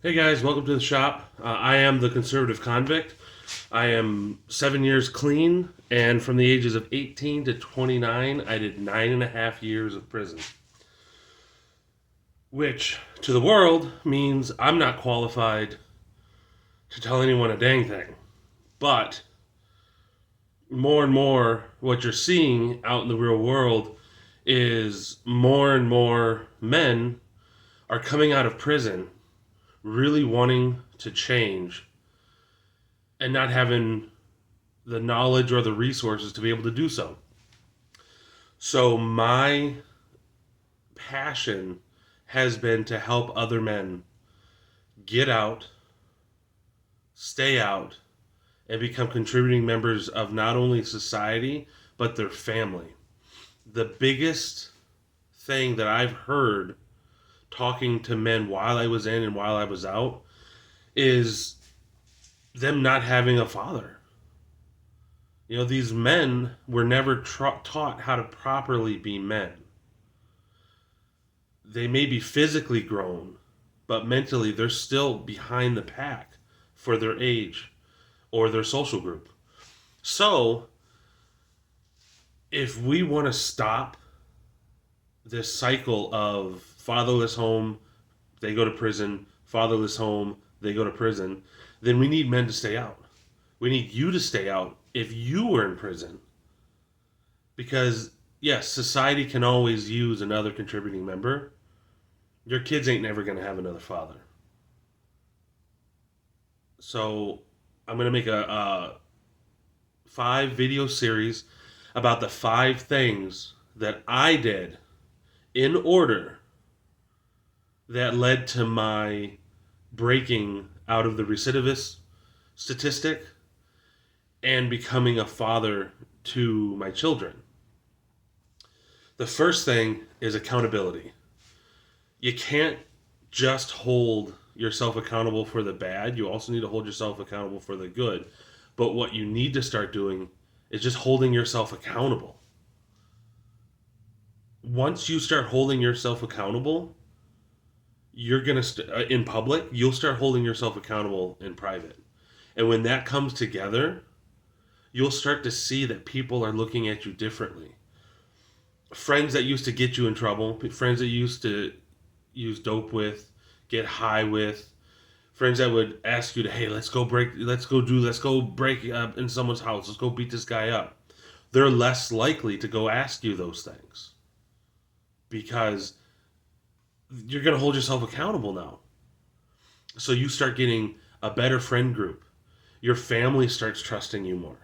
Hey guys, welcome to the shop. I am the conservative convict. I am 7 years clean, and from the ages of 18 to 29, I did 9.5 years of prison, which to the world means I'm not qualified to tell anyone a dang thing. But more and more, what you're seeing out in the real world is more and more men are coming out of prison really wanting to change and not having the knowledge or the resources to be able to do so. So my passion has been to help other men get out, stay out, and become contributing members of not only society but their family. The biggest thing that I've heard talking to men while I was in and while I was out is them not having a father. These men were never taught how to properly be men. They may be physically grown, but mentally they're still behind the pack for their age or their social group. So, if we want to stop this cycle of fatherless home, they go to prison, fatherless home, they go to prison, then we need men to stay out. We need you to stay out if you were in prison. Because, yes, society can always use another contributing member. Your kids ain't never going to have another father. So I'm going to make a 5 video series about the 5 things that I did in order that led to my breaking out of the recidivist statistic and becoming a father to my children. The first thing is accountability. You can't just hold yourself accountable for the bad. You also need to hold yourself accountable for the good. But what you need to start doing is just holding yourself accountable. Once you start holding yourself accountable, you're going to, in public, you'll start holding yourself accountable in private. And when that comes together, you'll start to see that people are looking at you differently. Friends that used to get you in trouble, friends that used to use dope with, get high with, friends that would ask you to, hey, let's go break up in someone's house, let's go beat this guy up. They're less likely to go ask you those things because you're going to hold yourself accountable now. So you start getting a better friend group. Your family starts trusting you more.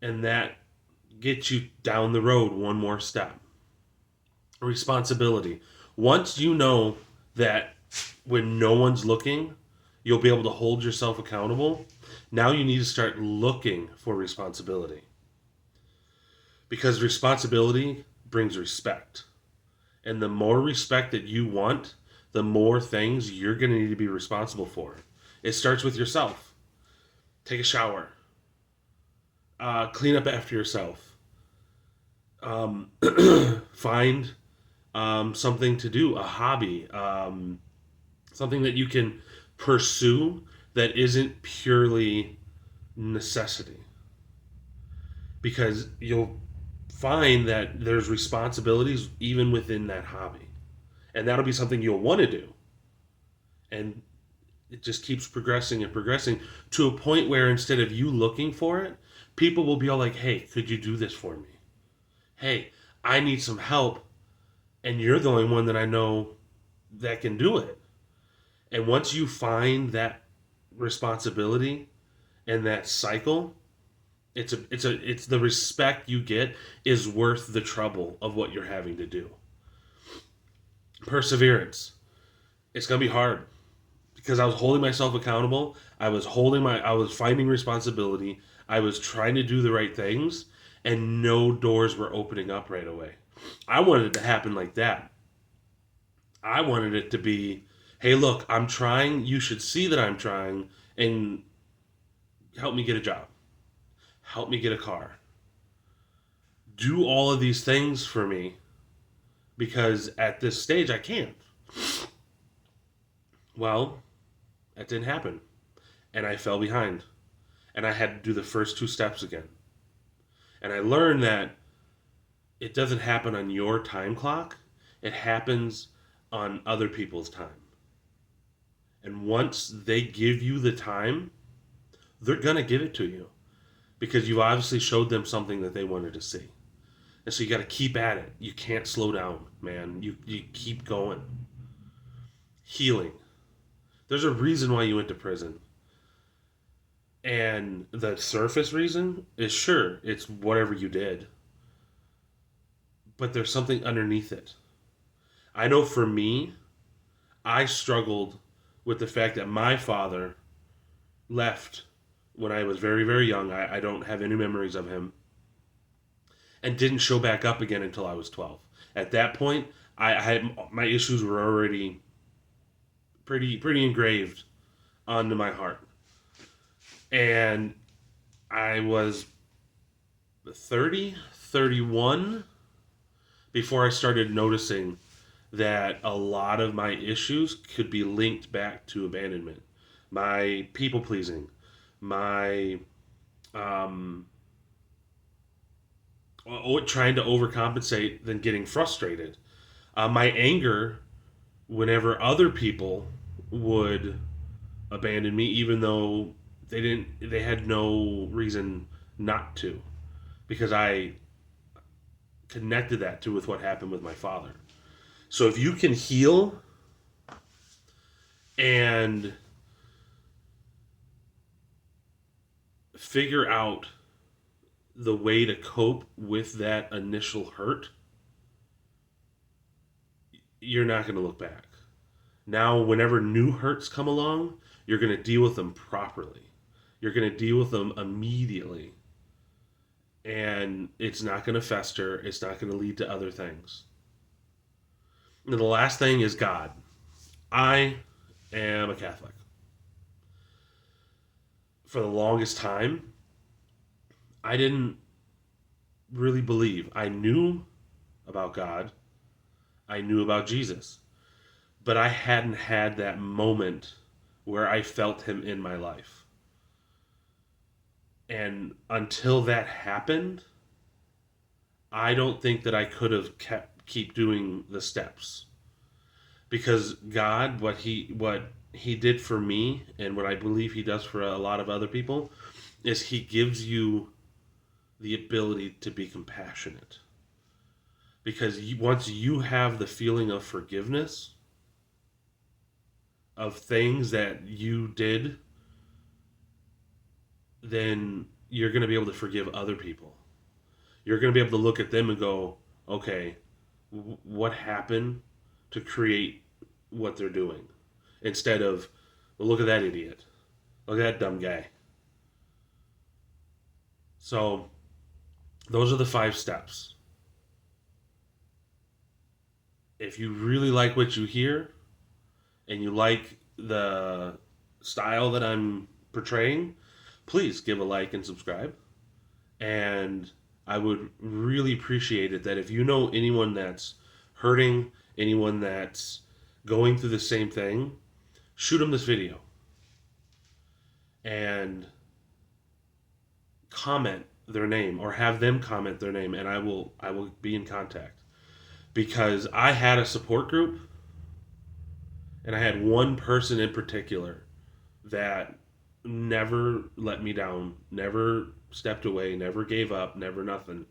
And that gets you down the road one more step. Responsibility. Once you know that when no one's looking, you'll be able to hold yourself accountable, now you need to start looking for responsibility. Because responsibility brings respect. And the more respect that you want, the more things you're going to need to be responsible for. It starts with yourself. Take a shower. Clean up after yourself. Find something to do, a hobby, something that you can pursue that isn't purely necessity. Because you'll find that there's responsibilities even within that hobby. And that'll be something you'll want to do. And it just keeps progressing and progressing to a point where instead of you looking for it, people will be all like, hey, could you do this for me? Hey, I need some help. And you're the only one that I know that can do it. And once you find that responsibility and that cycle, it's the respect you get is worth the trouble of what you're having to do. Perseverance. It's gonna be hard because I was holding myself accountable. I was finding responsibility. I was trying to do the right things, and no doors were opening up right away. I wanted it to happen like that. I wanted it to be, hey, look, I'm trying. You should see that I'm trying, and help me get a job. Help me get a car. Do all of these things for me because at this stage I can't. Well, that didn't happen. And I fell behind. And I had to do the first two steps again. And I learned that it doesn't happen on your time clock, it happens on other people's time. And once they give you the time, they're going to give it to you because you obviously showed them something that they wanted to see. And so you got to keep at it. You can't slow down, man. You keep going. Healing. There's a reason why you went to prison. And the surface reason is sure, it's whatever you did. But there's something underneath it. I know for me, I struggled with the fact that my father left when I was very, very young. I don't have any memories of him. And didn't show back up again until I was 12. At that point, I had my issues were already pretty engraved onto my heart. And I was 30, 31 before I started noticing that a lot of my issues could be linked back to abandonment, my people pleasing, my trying to overcompensate, then getting frustrated, my anger whenever other people would abandon me, even though they had no reason not to, because I connected that to with what happened with my father. So if you can heal and figure out the way to cope with that initial hurt, you're not going to look back. Now, whenever new hurts come along, you're going to deal with them properly. You're going to deal with them immediately. And it's not going to fester. It's not going to lead to other things. And the last thing is God. I am a Catholic. For the longest time, I didn't really believe. I knew about God. I knew about Jesus. But I hadn't had that moment where I felt him in my life. And until that happened, I don't think that I could have keep doing the steps. Because God, what he did for me and what I believe he does for a lot of other people is he gives you the ability to be compassionate. Because once you have the feeling of forgiveness of things that you did, then you're going to be able to forgive other people. You're going to be able to look at them and go, okay, what happened to create what they're doing? Instead of, well, look at that idiot. Look at that dumb guy. So, those are the 5 steps. If you really like what you hear and you like the style that I'm portraying, please give a like and subscribe. And I would really appreciate it that if you know anyone that's hurting, anyone that's going through the same thing, shoot them this video and comment their name or have them comment their name, and I will be in contact. Because I had a support group and I had one person in particular that never let me down, never stepped away, never gave up, never nothing.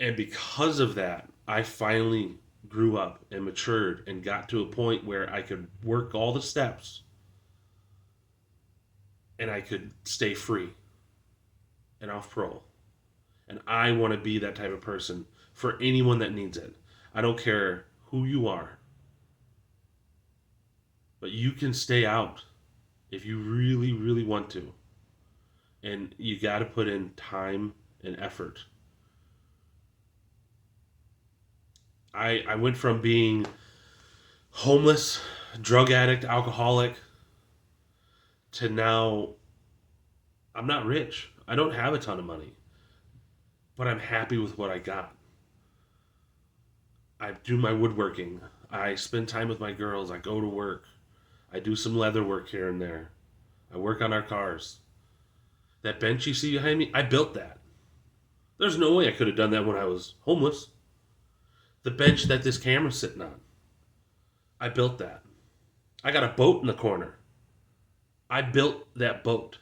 And because of that, I finally grew up and matured and got to a point where I could work all the steps and I could stay free and off parole. And I want to be that type of person for anyone that needs it. I don't care who you are, but you can stay out if you really, really want to. And you got to put in time and effort. I went from being homeless, drug addict, alcoholic, to now I'm not rich. I don't have a ton of money, but I'm happy with what I got. I do my woodworking. I spend time with my girls. I go to work. I do some leather work here and there. I work on our cars. That bench you see behind me, I built that. There's no way I could have done that when I was homeless. The bench that this camera's sitting on, I built that. I got a boat in the corner. I built that boat.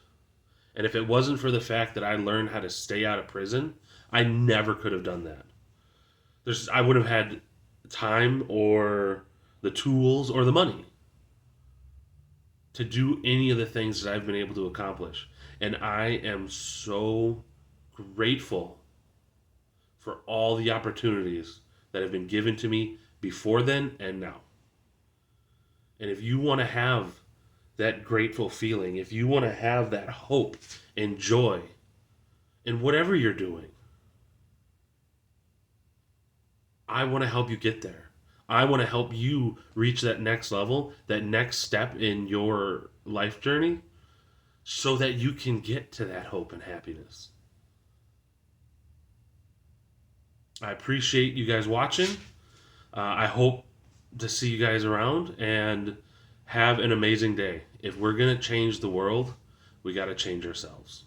And if it wasn't for the fact that I learned how to stay out of prison, I never could have done that. I wouldn't have had time or the tools or the money to do any of the things that I've been able to accomplish. And I am so grateful for all the opportunities that have been given to me before then and now. And if you want to have that grateful feeling, if you want to have that hope and joy in whatever you're doing, I want to help you get there. I want to help you reach that next level, that next step in your life journey, so that you can get to that hope and happiness. I appreciate you guys watching. I hope to see you guys around, and have an amazing day. If we're going to change the world, we got to change ourselves.